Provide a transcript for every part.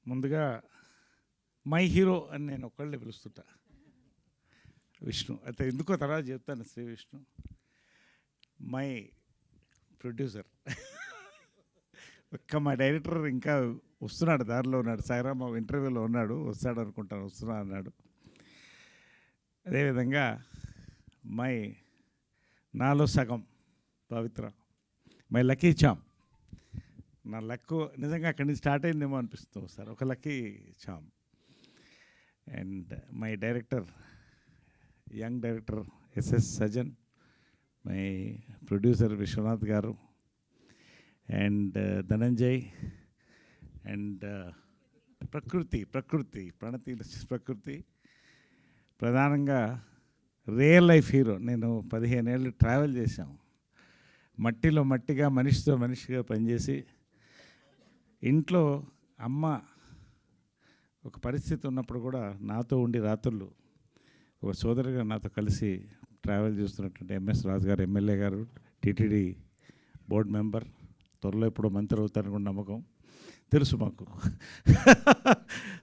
ముందుగా my hero అని నేను ఒక్కళ్ళే పిలుస్తుంటా, విష్ణు. అయితే ఎందుకో తర్వాత చెప్తాను. Sri Vishnu my producer. ఒక్క మా డైరెక్టర్ ఇంకా వస్తున్నాడు, దారిలో ఉన్నాడు. సాయిరామ్ ఇంటర్వ్యూలో ఉన్నాడు, వస్తాడు అనుకుంటాను, వస్తున్నా అన్నాడు. అదేవిధంగా మై నాలో సగం పవిత్ర, మై లక్కీ చామ్. నా లక్కు నిజంగా అక్కడి నుంచి స్టార్ట్ అయిందేమో అనిపిస్తుంది సార్, ఒక lucky charm. And my director, young director SS Sajan, my producer Vishwanath garu, and Dhananjay, and ప్రకృతి ప్రణతి ప్రకృతి. ప్రధానంగా రియల్ లైఫ్ హీరో. నేను 15 ఏళ్ళు ట్రావెల్ చేశాం, మట్టిలో మట్టిగా, మనిషితో మనిషిగా పనిచేసి, ఇంట్లో అమ్మ ఒక పరిస్థితి ఉన్నప్పుడు కూడా నాతో ఉండి రాత్రులు ఒక సోదరుగా నాతో కలిసి ట్రావెల్ చేస్తున్నటువంటి ఎంఎస్ రాజు గారు, ఎమ్మెల్యే గారు, టీటీడీ బోర్డు మెంబర్, త్వరలో ఎప్పుడో మంత్రి అవుతారనుకున్న నమ్మకం తెలుసు మాకు.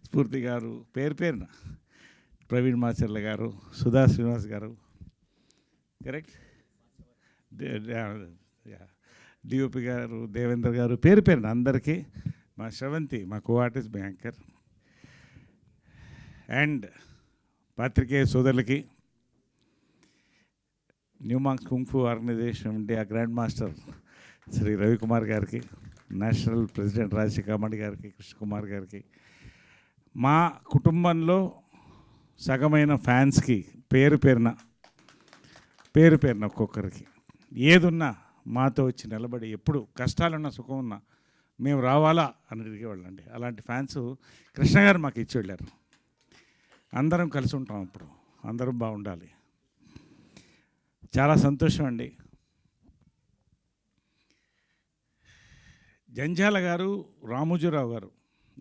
స్ఫూర్తి గారు, పేరున ప్రవీణ్ మాచర్ల గారు, సుధా శ్రీనివాస్ గారు, కరెక్ట్, డిఓపి గారు, దేవేంద్ర గారు, పేరున అందరికీ, మా శ్రవంతి, మా కో ఆర్టిస్ట్, మా యాంకర్, అండ్ పాత్రికేయ సోదరులకి, న్యూమాంక్స్ kung fu organization India grand master Shri Ravikumar గారికి, నేషనల్ ప్రెసిడెంట్ రాజశేఖర్ గారికి, కృష్ణకుమార్ గారికి, మా కుటుంబంలో సగమైన ఫ్యాన్స్కి పేరున ఒక్కొక్కరికి, ఏదున్నా మాతో వచ్చి నిలబడి, ఎప్పుడు కష్టాలున్నా సుఖం ఉన్నా మేము రావాలా అని అడిగేవాళ్ళండి. అలాంటి ఫ్యాన్స్ కృష్ణ గారు మాకు ఇచ్చి వెళ్ళారు. అందరం కలిసి ఉంటాం, ఇప్పుడు అందరం బాగుండాలి. చాలా సంతోషం అండి. జంజాల గారు, రామోజీరావు గారు,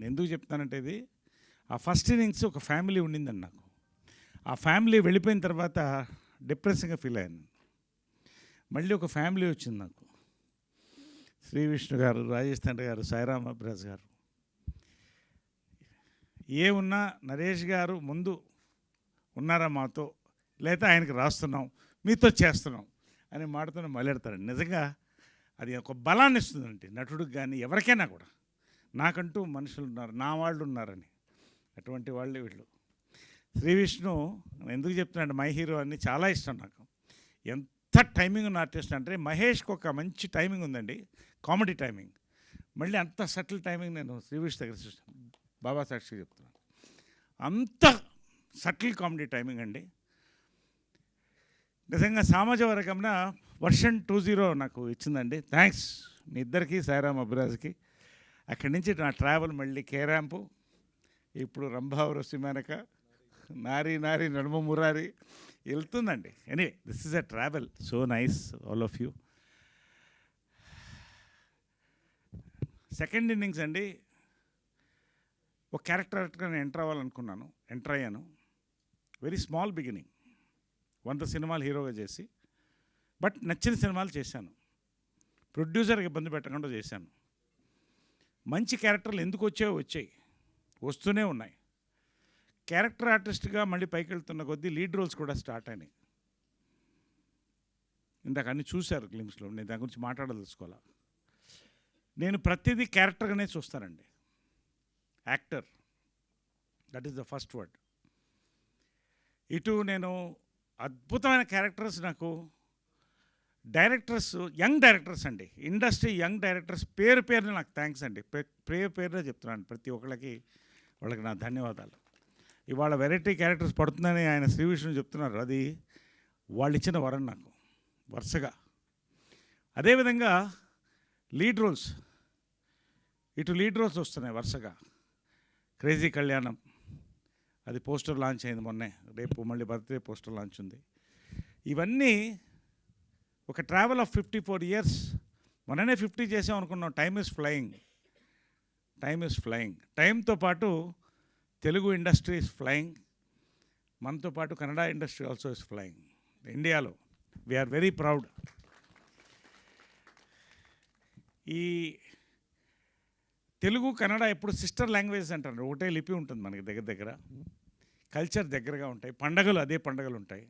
ఎందుకు చెప్తానంటే, ఇది ఆ ఫస్ట్ ఇన్నింగ్స్ ఒక ఫ్యామిలీ ఉండిందండి నాకు. ఆ ఫ్యామిలీ వెళ్ళిపోయిన తర్వాత డిప్రెసింగ్గా ఫీల్ అయ్యాను. మళ్ళీ ఒక ఫ్యామిలీ వచ్చింది నాకు. శ్రీ విష్ణు గారు, రాజేష్ తండ్రి గారు, సాయిరామ్ అబ్రాజ్ గారు, ఏమున్నా నరేష్ గారు ముందు ఉన్నారా మాతో, లేదా ఆయనకి రాస్తున్నాం, మీతో చేస్తున్నాం అని మాటతో మొదలెడతారండి. నిజంగా అది ఒక బలాన్ని ఇస్తుందండి నటుడికి కానీ ఎవరికైనా కూడా. నాకంటూ మనుషులు ఉన్నారు, నా వాళ్ళు ఉన్నారని, అటువంటి వాళ్ళే వీళ్ళు. శ్రీ విష్ణు ఎందుకు చెప్తున్నాడు మై హీరో అని, చాలా ఇష్టం నాకు. ఎంత టైమింగ్ ఉన్న ఆర్టిస్ట్ అంటే, మహేష్కి ఒక మంచి టైమింగ్ ఉందండి, కామెడీ టైమింగ్. మళ్ళీ అంత సటిల్ టైమింగ్ నేను శ్రీ విష్ణు దగ్గర చూస్తాను, బాబా సాక్షి చెప్తున్నాను. అంత సటిల్ కామెడీ టైమింగ్ అండి. నిజంగా సామాజిక వర్గంన వర్షన్ 20 నాకు ఇచ్చిందండి. థ్యాంక్స్ మీ ఇద్దరికి, సాయిరామ్ అబ్రాజ్కి. అక్కడి నుంచి నా ట్రావెల్ మళ్ళీ కేరాంపు, ఇప్పుడు రంభావరం సిమానక, నారీ నడుమ మురారి వెళ్తుందండి. Anyway, this is a travel, so nice all of you. Second innings అండి, ఒక క్యారెక్టర్గా నేను ఎంటర్ అయ్యాను. వెరీ స్మాల్ బిగినింగ్, 100 సినిమాలు హీరోగా చేసి, బట్ నచ్చిన సినిమాలు చేశాను. ప్రొడ్యూసర్కి ఇబ్బంది పెట్టకుండా చేశాను. మంచి క్యారెక్టర్లు ఎందుకు వచ్చాయి, వస్తూనే ఉన్నాయి. క్యారెక్టర్ ఆర్టిస్ట్గా మళ్ళీ పైకి వెళ్తున్న కొద్దీ లీడ్ రోల్స్ కూడా స్టార్ట్ అయినాయి. ఇందాక అన్నీ చూశారు గ్లిమ్స్లో, నేను దాని గురించి మాట్లాడదలుచుకోవాలా. నేను ప్రతిదీ క్యారెక్టర్గానే చూస్తానండి. Actor, that is the first word. ఇటు నేను అద్భుతమైన క్యారెక్టర్స్, నాకు డైరెక్టర్స్, యంగ్ డైరెక్టర్స్ అండి, ఇండస్ట్రీ యంగ్ డైరెక్టర్స్ పేరున నాకు థ్యాంక్స్ అండి. పేరున చెప్తున్నాను ప్రతి ఒక్కళ్ళకి, వాళ్ళకి నా ధన్యవాదాలు. ఇవాళ వెరైటీ క్యారెక్టర్స్ పడుతుందని ఆయన శ్రీ విష్ణు చెప్తున్నారు, అది వాళ్ళు ఇచ్చిన వరం నాకు వరుసగా. అదేవిధంగా లీడ్ రోల్స్, ఇటు లీడ్ రోల్స్ వస్తున్నాయి వరుసగా. క్రేజీ కళ్యాణం, అది పోస్టర్ లాంచ్ అయింది మొన్నే, రేపు మళ్ళీ బర్త్డే పోస్టర్ లాంచ్ ఉంది. ఇవన్నీ ఒక ట్రావెల్ ఆఫ్ 54 years. మొన్ననే 50 చేసాం అనుకున్నాం. Time is flying. టైంతో పాటు తెలుగు ఇండస్ట్రీ ఈజ్ ఫ్లయింగ్, మనతో పాటు Kannada industry also is flying. ఇండియాలో వీఆర్ వెరీ ప్రౌడ్. ఈ తెలుగు కన్నడ ఎప్పుడు సిస్టర్ లాంగ్వేజ్ అంటారు. ఒకటే లిపి ఉంటుంది మనకి దగ్గర దగ్గర, కల్చర్ దగ్గరగా ఉంటాయి, పండగలు అదే పండగలు ఉంటాయి.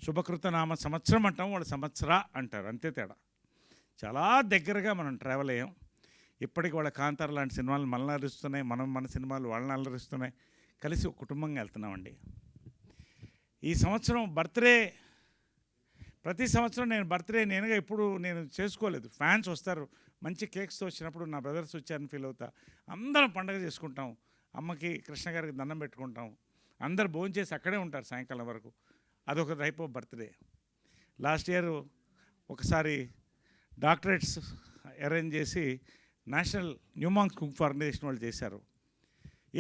శుభకృత నామ సంవత్సరం అంటాం, వాళ్ళు సంవత్సర అంటారు, అంతే తేడా. చాలా దగ్గరగా మనం ట్రావెల్ అయ్యాం. ఇప్పటికి వాళ్ళ కాంతార లాంటి సినిమాలు మనల్ని అలరిస్తున్నాయి, మనం మన సినిమాలు వాళ్ళని అలరిస్తున్నాయి. కలిసి ఒక కుటుంబంగా వెళ్తున్నామండి. ఈ సంవత్సరం బర్త్డే, ప్రతి సంవత్సరం నేను బర్త్డే నేనుగా ఎప్పుడు నేను చేసుకోలేదు. ఫ్యాన్స్ వస్తారు, మంచి కేక్స్తో వచ్చినప్పుడు నా బ్రదర్స్ వచ్చారని ఫీల్ అవుతా. అందరం పండుగ చేసుకుంటాం, అమ్మకి కృష్ణ గారికి దండం పెట్టుకుంటాం, అందరు భోంచేసి అక్కడే ఉంటారు సాయంకాలం వరకు. అదొక type of birthday. Last year ఒకసారి డాక్టరేట్స్ అరేంజ్ చేసి నేషనల్ న్యూమాంగ్స్ కుక్ ఫౌండేషన్ వాళ్ళు చేశారు.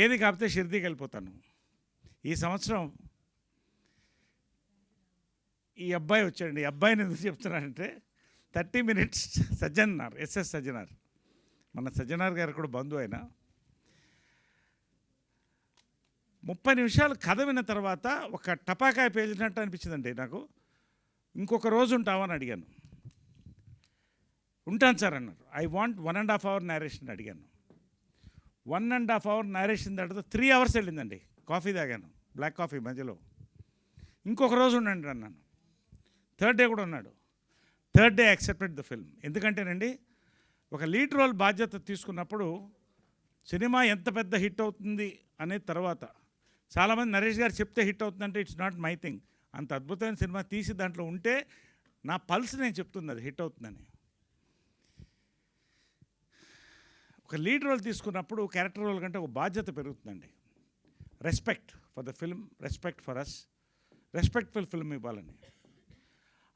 ఏది కాకపోతే షిర్దీకి వెళ్ళిపోతాను. ఈ సంవత్సరం ఈ అబ్బాయి వచ్చాడండి. ఈ అబ్బాయిని ఎందుకు చెప్తున్నానంటే 30 minutes సజ్జనార్, ఎస్ఎస్ సజ్జనార్, మన సజ్జనార్ గారు కూడా బంధువు అయినా. 30 నిమిషాలు కథ విన్న తర్వాత ఒక టపాకాయ పేల్చినట్టు అనిపించిందండి నాకు. ఇంకొక రోజు ఉంటామని అడిగాను. ఉంటాను సార్ అన్నారు. ఐ వాంట్ 1.5 hour నేరేషన్ అడిగాను. 1.5 hour నేరేషన్ తర్వాత 3 hours వెళ్ళిందండి. కాఫీ తాగాను, బ్లాక్ కాఫీ మధ్యలో. ఇంకొక రోజు ఉండండి అన్నాను. థర్డ్ డే కూడా ఉన్నాడు. Third day accepted the film. ఎందుకంటేనండి, ఒక లీడ్ రోల్ బాధ్యత తీసుకున్నప్పుడు సినిమా ఎంత పెద్ద హిట్ అవుతుంది అనే తర్వాత, చాలామంది నరేష్ గారు చెప్తే హిట్ అవుతుందంటే ఇట్స్ నాట్ మై థింగ్. అంత అద్భుతమైన సినిమా తీసి దాంట్లో ఉంటే నా పల్స్ నేను చెప్తుంది అది హిట్ అవుతుందని. ఒక లీడ్ రోల్ తీసుకున్నప్పుడు క్యారెక్టర్ రోల్ కంటే ఒక బాధ్యత పెరుగుతుందండి. Respect for the film, respect for us, respectful film ఇవ్వాలని.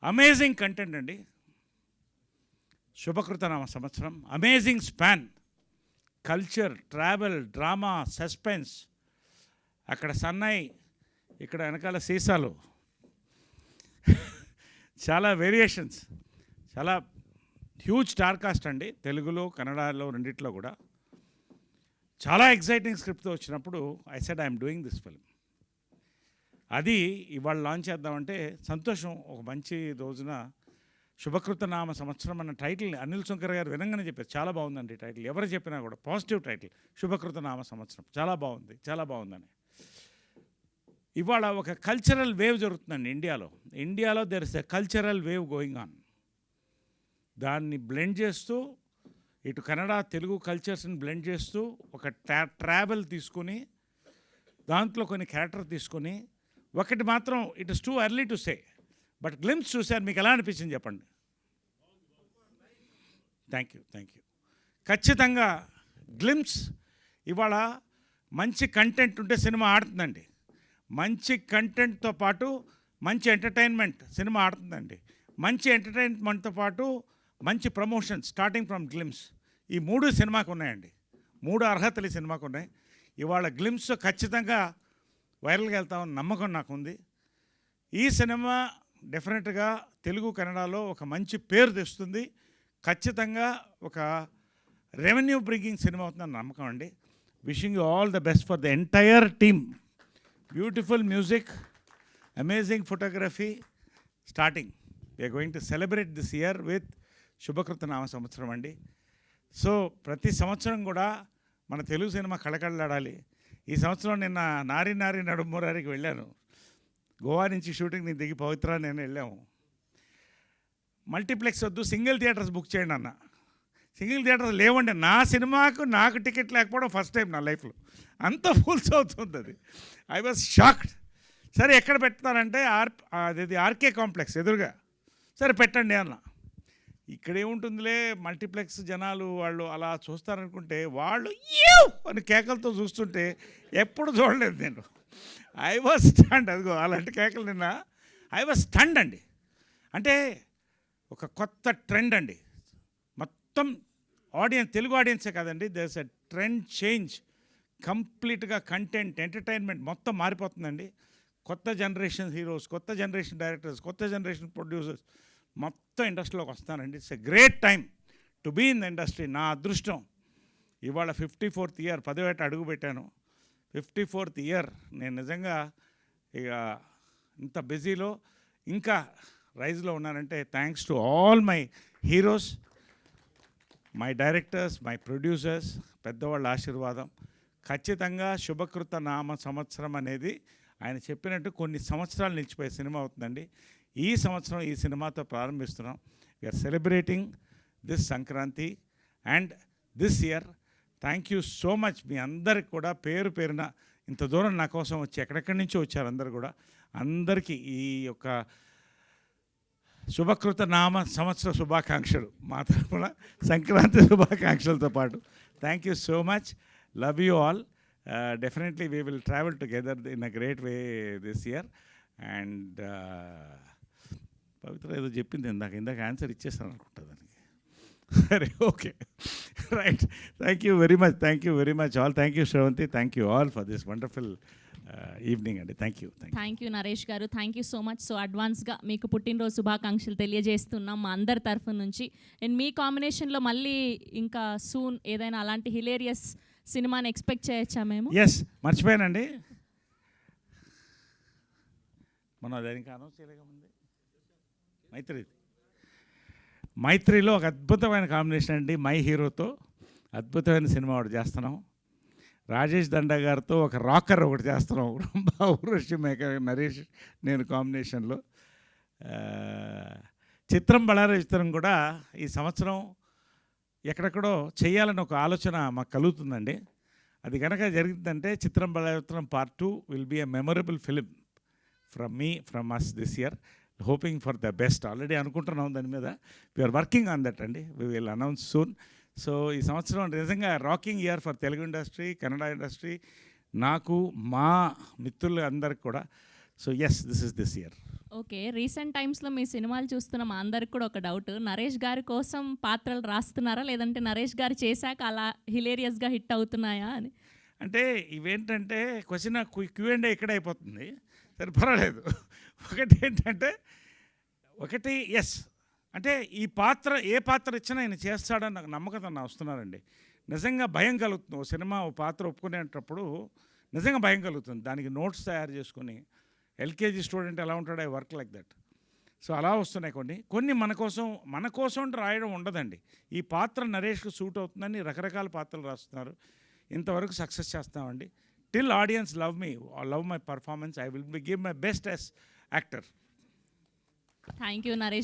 అమేజింగ్ కంటెంట్ అండి. శుభకృతనామ సంవత్సరం, amazing span, culture, travel, drama, suspense. అక్కడ సన్నాయి, ఇక్కడ వెనకాల సీసాలు, చాలా వేరియేషన్స్, చాలా హ్యూజ్ స్టార్ కాస్ట్ అండి. తెలుగులో కన్నడలో రెండిట్లో కూడా చాలా ఎగ్జైటింగ్ స్క్రిప్ట్తో వచ్చినప్పుడు I said I'm doing this film. అది ఇవాళ లాంచ్ చేద్దామంటే సంతోషం. ఒక మంచి రోజున శుభకృత నామ సంవత్సరం అన్న టైటిల్ అనిల్ శంకర్ గారు వినంగానే చెప్పారు, చాలా బాగుందండి టైటిల్. ఎవరు చెప్పినా కూడా పాజిటివ్ టైటిల్, శుభకృత నామ సంవత్సరం, చాలా బాగుంది, చాలా బాగుందని. ఇవాళ ఒక కల్చరల్ వేవ్ జరుగుతుందండి ఇండియాలో there is a cultural wave going on. దాన్ని బ్లెండ్ చేస్తూ, ఇటు కన్నడ తెలుగు కల్చర్స్ని బ్లెండ్ చేస్తూ, ఒక ట్రావెల్ తీసుకుని, దాంట్లో కొన్ని క్యారెక్టర్ తీసుకొని, ఒకటి మాత్రం it is too early to say, but glimpse చూశారు, మీకు ఎలా అనిపించింది చెప్పండి? Thank you. ఖచ్చితంగా గ్లిమ్స్ ఇవాళ మంచి కంటెంట్ ఉంటే సినిమా ఆడుతుందండి. మంచి కంటెంట్తో పాటు మంచి ఎంటర్టైన్మెంట్ సినిమా ఆడుతుందండి. మంచి ఎంటర్టైన్మెంట్తో పాటు మంచి ప్రమోషన్ స్టార్టింగ్ ఫ్రమ్ గ్లిమ్స్. ఈ 3 సినిమాకు ఉన్నాయండి. 3 అర్హతలు ఈ సినిమాకు ఉన్నాయి. ఇవాళ గ్లిమ్స్ ఖచ్చితంగా వైరల్గా వెళ్తామని నమ్మకం నాకుంది. ఈ సినిమా డెఫినెట్గా తెలుగు కన్నడలో ఒక మంచి పేరు తెస్తుంది. ఖచ్చితంగా ఒక రెవెన్యూ బ్రింగింగ్ సినిమా అవుతుందని నమ్మకం అండి. Wishing you all the best for the entire team. Beautiful music, amazing photography, starting. We're going to celebrate this year with శుభకృత నామ సంవత్సరం అండి. సో ప్రతి సంవత్సరం కూడా మన తెలుగు సినిమా కళకళలాడాలి. ఈ సంవత్సరం నిన్న నారి నడుమూరారికి వెళ్ళాను. గోవా నుంచి షూటింగ్ని దిగి పవిత్ర నేను వెళ్ళాము. మల్టీప్లెక్స్ వద్దు, సింగిల్ థియేటర్స్ బుక్ చేయండి అన్న. సింగిల్ థియేటర్స్ లేవండి. నా సినిమాకు నాకు టికెట్ లేకపోవడం ఫస్ట్ టైం నా లైఫ్లో. అంత ఫుల్స్ అవుతుంది అది. I was shocked. సరే ఎక్కడ పెడతారంటే అది ఆర్కే కాంప్లెక్స్ ఎదురుగా. సరే పెట్టండి అన్న. ఇక్కడేముంటుందిలే, మల్టీప్లెక్స్ జనాలు వాళ్ళు అలా చూస్తారనుకుంటే, వాళ్ళు అని కేకలతో చూస్తుంటే ఎప్పుడు చూడలేదు నేను. I was stunned. అదిగో అలాంటి కేకలు నిన్న. ఐ వాజ్ స్టండ్ అండి. అంటే ఒక కొత్త ట్రెండ్ అండి. మొత్తం ఆడియన్స్, తెలుగు ఆడియన్సే కాదండి, there is a trend change. కంప్లీట్గా కంటెంట్, ఎంటర్టైన్మెంట్ మొత్తం మారిపోతుందండి. కొత్త జనరేషన్ హీరోస్, కొత్త జనరేషన్ డైరెక్టర్స్, కొత్త జనరేషన్ ప్రొడ్యూసర్స్ మొత్తం ఇండస్ట్రీలోకి వస్తానండి. It's a great time to be in the industry. నా అదృష్టం ఇవాళ 54th ఇయర్, 10వ ఏట అడుగు పెట్టాను. 54th year. నేను నిజంగా ఇక ఇంత బిజీలో ఇంకా రైజ్లో ఉన్నానంటే thanks to all my heroes. My directors, my producers, పెద్దవాళ్ళ ఆశీర్వాదం. ఖచ్చితంగా శుభకృత నామ సంవత్సరం అనేది ఆయన చెప్పినట్టు కొన్ని సంవత్సరాలు నిలిచిపోయే సినిమా అవుతుందండి. ఈ సంవత్సరం ఈ సినిమాతో ప్రారంభిస్తున్నాం. We're celebrating this Sankranti and this year. Thank you so much. మీ అందరికి కూడా పేరు పేరున ఇంత దూరం నా కోసం వచ్చి ఎక్కడెక్కడి నుంచో వచ్చారు అందరు కూడా. అందరికీ ఈ యొక్క శుభకృత నామ సంవత్సర శుభాకాంక్షలు, మా తరఫున సంక్రాంతి శుభాకాంక్షలతో పాటు. Thank you so much. Love you all. Definitely we will travel together in a great way this year. And Pavithra ఏదో చెప్పింది ఇందాక ఆన్సర్ ఇచ్చేస్తాను అనుకుంటా దానికి. సరే, okay, right. Thank you very much all. Thank you Sravanthi. Thank you all for this wonderful evening అండి. Thank you Naresh గారు. Thank you so much. So అడ్వాన్స్గా మీకు పుట్టినరోజు శుభాకాంక్షలు తెలియజేస్తున్నాం మా అందరి తరఫు నుంచి. అండ్ మీ కాంబినేషన్లో మళ్ళీ ఇంకా సూన్ ఏదైనా అలాంటి హిలేరియస్ సినిమాని ఎక్స్పెక్ట్ చేయొచ్చా మేము? ఎస్, మర్చిపోయానండి, మనం దానికి అనౌన్స్ చేయలేక ముందే మైత్రిలో ఒక అద్భుతమైన కాంబినేషన్ అండి. మై హీరోతో అద్భుతమైన సినిమా ఒకటి చేస్తున్నాం. రాజేష్ దండా గారితో ఒక రాకర్ ఒకటి చేస్తున్నాం. ఊర్వశి మేక నరేష్ నేను కాంబినేషన్లో. చిత్రం బళార చిత్రం కూడా ఈ సంవత్సరం ఎక్కడెక్కడో చేయాలని ఒక ఆలోచన మాకు కలుగుతుందండి. అది కనుక జరిగిందంటే చిత్రం బళార చిత్రం part 2 will be a memorable film from us this year. Hoping for the best. Already అనుకుంటున్నాం దాని మీద. వీఆర్ వర్కింగ్ ఆన్ దట్ అండి. We will announce soon. So ఈ సంవత్సరం నిజంగా rocking year for Telugu industry, Kannada industry, నాకు, మా మిత్రులు అందరికి కూడా. So yes, this year. Okay, recent టైమ్స్లో మీ సినిమాలు చూస్తున్న మా అందరికి కూడా ఒక డౌట్. నరేష్ గారి కోసం పాత్రలు రాస్తున్నారా, లేదంటే నరేష్ గారు చేశాక అలా హిలేరియస్గా హిట్ అవుతున్నాయా అని? అంటే ఇవేంటంటే క్వశ్చన్ Q&A ఇక్కడ అయిపోతుంది. సరే, పర్వాలేదు. ఒకటి ఎస్ అంటే ఈ పాత్ర ఏ పాత్ర ఇచ్చినా ఆయన చేస్తాడని నాకు నమ్మకం వస్తున్నారండి. నిజంగా భయం కలుగుతుంది. ఓ సినిమా ఓ పాత్ర ఒప్పుకునేటప్పుడు నిజంగా భయం కలుగుతుంది. దానికి నోట్స్ తయారు చేసుకొని ఎల్కేజీ స్టూడెంట్ ఎలా ఉంటాడో I work like that. So అలా వస్తున్నాయి కొన్ని మన కోసం రాయడం ఉండదండి. ఈ పాత్ర నరేష్కు సూట్ అవుతుందని రకరకాల పాత్రలు రాస్తున్నారు. ఇంతవరకు సక్సెస్ చేస్తామండి. Till audience love my performance, I will give my best as actor. Thank you Naresh.